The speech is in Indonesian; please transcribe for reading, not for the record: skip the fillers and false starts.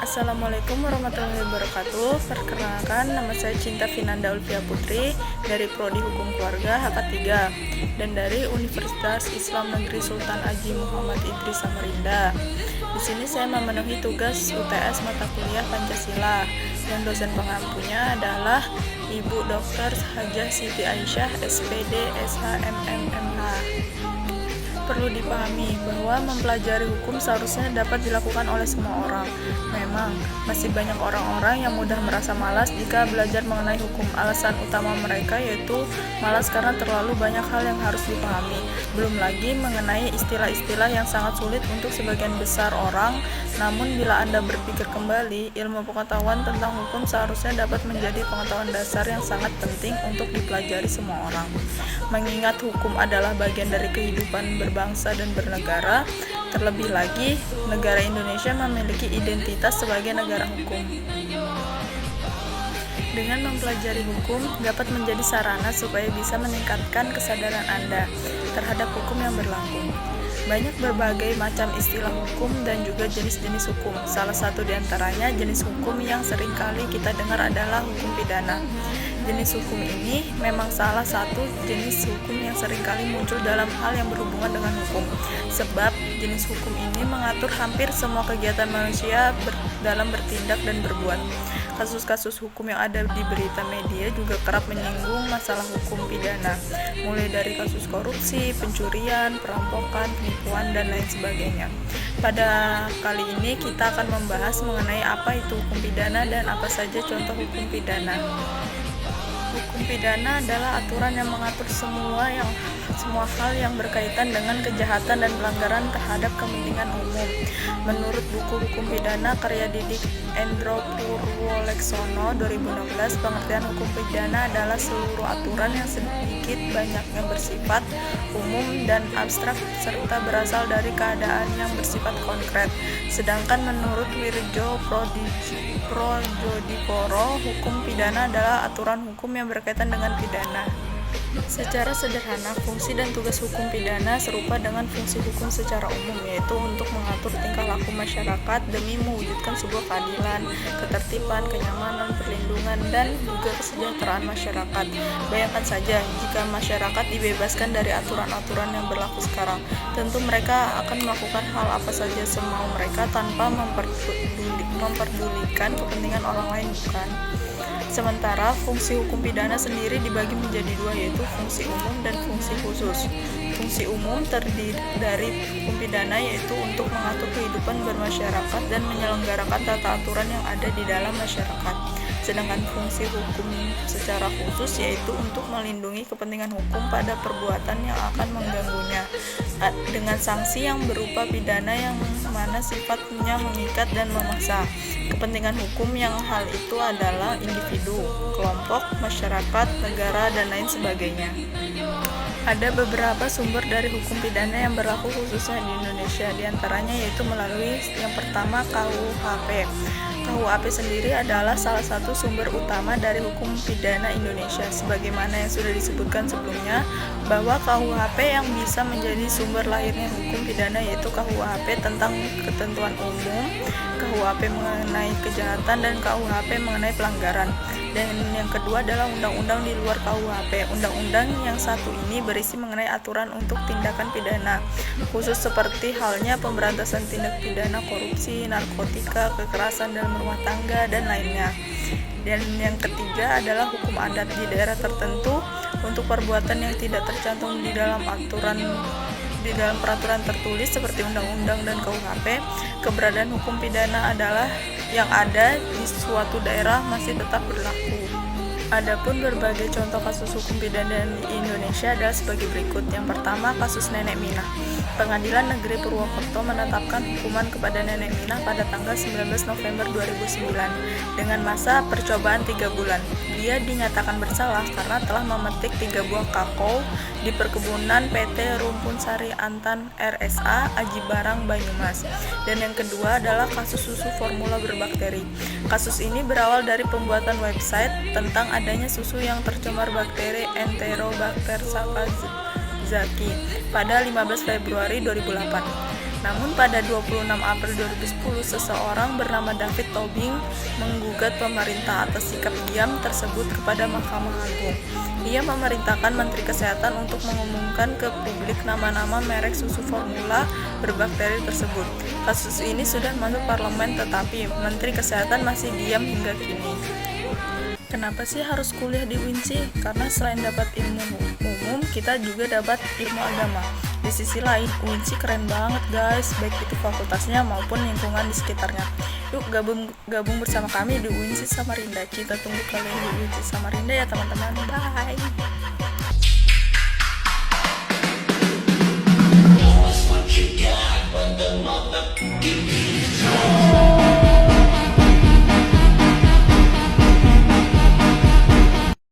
Assalamualaikum warahmatullahi wabarakatuh. Perkenalkan, nama saya Cinta Vinanda Ulfia Putri dari Prodi Hukum Keluarga HK3 dan dari Universitas Islam Negeri Sultan Haji Muhammad Idris Samarinda. Di sini saya memenuhi tugas UTS mata kuliah Pancasila dan dosen pengampunya adalah Ibu Dr. Hajah Siti Aisyah SPD SHMMMH. Perlu dipahami bahwa mempelajari hukum seharusnya dapat dilakukan oleh semua orang. Memang, masih banyak orang-orang yang mudah merasa malas jika belajar mengenai hukum. Alasan utama mereka yaitu malas karena terlalu banyak hal yang harus dipahami. Belum lagi mengenai istilah-istilah yang sangat sulit untuk sebagian besar orang. Namun bila Anda berpikir kembali, ilmu pengetahuan tentang hukum seharusnya dapat menjadi pengetahuan dasar yang sangat penting untuk dipelajari semua orang. Mengingat hukum adalah bagian dari kehidupan berbangsa dan bernegara, terlebih lagi negara Indonesia memiliki identitas sebagai negara hukum. Dengan mempelajari hukum dapat menjadi sarana supaya bisa meningkatkan kesadaran Anda terhadap hukum yang berlaku. Banyak berbagai macam istilah hukum dan juga jenis-jenis hukum. Salah satu di antaranya jenis hukum yang seringkali kita dengar adalah hukum pidana. Jenis hukum ini memang salah satu jenis hukum yang seringkali muncul dalam hal yang berhubungan dengan hukum. Sebab jenis hukum ini mengatur hampir semua kegiatan manusia dalam bertindak dan berbuat. Kasus-kasus hukum yang ada di berita media juga kerap menyinggung masalah hukum pidana, mulai dari kasus korupsi, pencurian, perampokan, penipuan, dan lain sebagainya. Pada kali ini kita akan membahas mengenai apa itu hukum pidana dan apa saja contoh hukum pidana. Hukum pidana adalah aturan yang mengatur semua hal yang berkaitan dengan kejahatan dan pelanggaran terhadap kepentingan umum. Menurut buku Hukum Pidana karya Didik Endro Purwoleksono 2016, pengertian hukum pidana adalah seluruh aturan yang sedikit banyaknya bersifat umum dan abstrak serta berasal dari keadaan yang bersifat konkret. Sedangkan menurut Wirjo Projodiporo, hukum pidana adalah aturan hukum yang berkaitan dengan pidana. Secara sederhana, fungsi dan tugas hukum pidana serupa dengan fungsi hukum secara umum, yaitu untuk mengatur tingkah laku masyarakat demi mewujudkan sebuah keadilan, ketertiban, kenyamanan, perlindungan, dan juga kesejahteraan masyarakat. Bayangkan saja, jika masyarakat dibebaskan dari aturan-aturan yang berlaku sekarang, tentu mereka akan melakukan hal apa saja semau mereka tanpa memperdulikan kepentingan orang lain, bukan? Sementara fungsi hukum pidana sendiri dibagi menjadi dua, yaitu fungsi umum dan fungsi khusus. Fungsi umum terdiri dari hukum pidana yaitu untuk mengatur kehidupan bermasyarakat dan menyelenggarakan tata aturan yang ada di dalam masyarakat. Sedangkan fungsi hukum secara khusus yaitu untuk melindungi kepentingan hukum pada perbuatan yang akan mengganggunya dengan sanksi yang berupa pidana yang mana sifatnya mengikat dan memaksa. Kepentingan hukum yang hal itu adalah individu, kelompok, masyarakat, negara, dan lain sebagainya. Ada beberapa sumber dari hukum pidana yang berlaku khususnya di Indonesia, diantaranya yaitu melalui yang pertama KUHP. KUHP sendiri adalah salah satu sumber utama dari hukum pidana Indonesia. Sebagaimana yang sudah disebutkan sebelumnya, bahwa KUHP yang bisa menjadi sumber lahirnya hukum pidana yaitu KUHP tentang ketentuan umum, KUHP mengenai kejahatan, dan KUHP mengenai pelanggaran. Dan yang kedua adalah undang-undang di luar KUHP. Undang-undang yang satu ini berisi mengenai aturan untuk tindakan pidana khusus seperti halnya pemberantasan tindak pidana korupsi, narkotika, kekerasan dalam rumah tangga, dan lainnya. Dan yang ketiga adalah hukum adat di daerah tertentu untuk perbuatan yang tidak tercantum di dalam peraturan tertulis seperti undang-undang dan KUHP. Keberadaan hukum pidana adalah yang ada di suatu daerah masih tetap berlaku. Adapun berbagai contoh kasus hukum pidana di Indonesia adalah sebagai berikut. Yang pertama, kasus Nenek Minah. Pengadilan Negeri Purwokerto menetapkan hukuman kepada Nenek Minah pada tanggal 19 November 2009 dengan masa percobaan 3 bulan. Dia dinyatakan bersalah karena telah memetik 3 buah kakao di perkebunan PT Rumpun Sari Antan RSA Aji Barang Banyumas. Dan yang kedua adalah kasus susu formula berbakteri. Kasus ini berawal dari pembuatan website tentang adanya susu yang tercemar bakteri Enterobacter sakazaki pada 15 Februari 2008. Namun pada 26 April 2010, seseorang bernama David Tobing menggugat pemerintah atas sikap diam tersebut kepada Mahkamah Agung. Ia memerintahkan Menteri Kesehatan untuk mengumumkan ke publik nama-nama merek susu formula berbakteri tersebut. Kasus ini sudah masuk parlemen, tetapi Menteri Kesehatan masih diam hingga kini. Kenapa sih harus kuliah di UINSI? Karena selain dapat ilmu umum, kita juga dapat ilmu agama. Di sisi lain, UINSI keren banget guys, baik itu fakultasnya maupun lingkungan di sekitarnya. Yuk gabung bersama kami di UINSI Samarinda. Kita tunggu kalian di UINSI Samarinda ya teman-teman. Bye!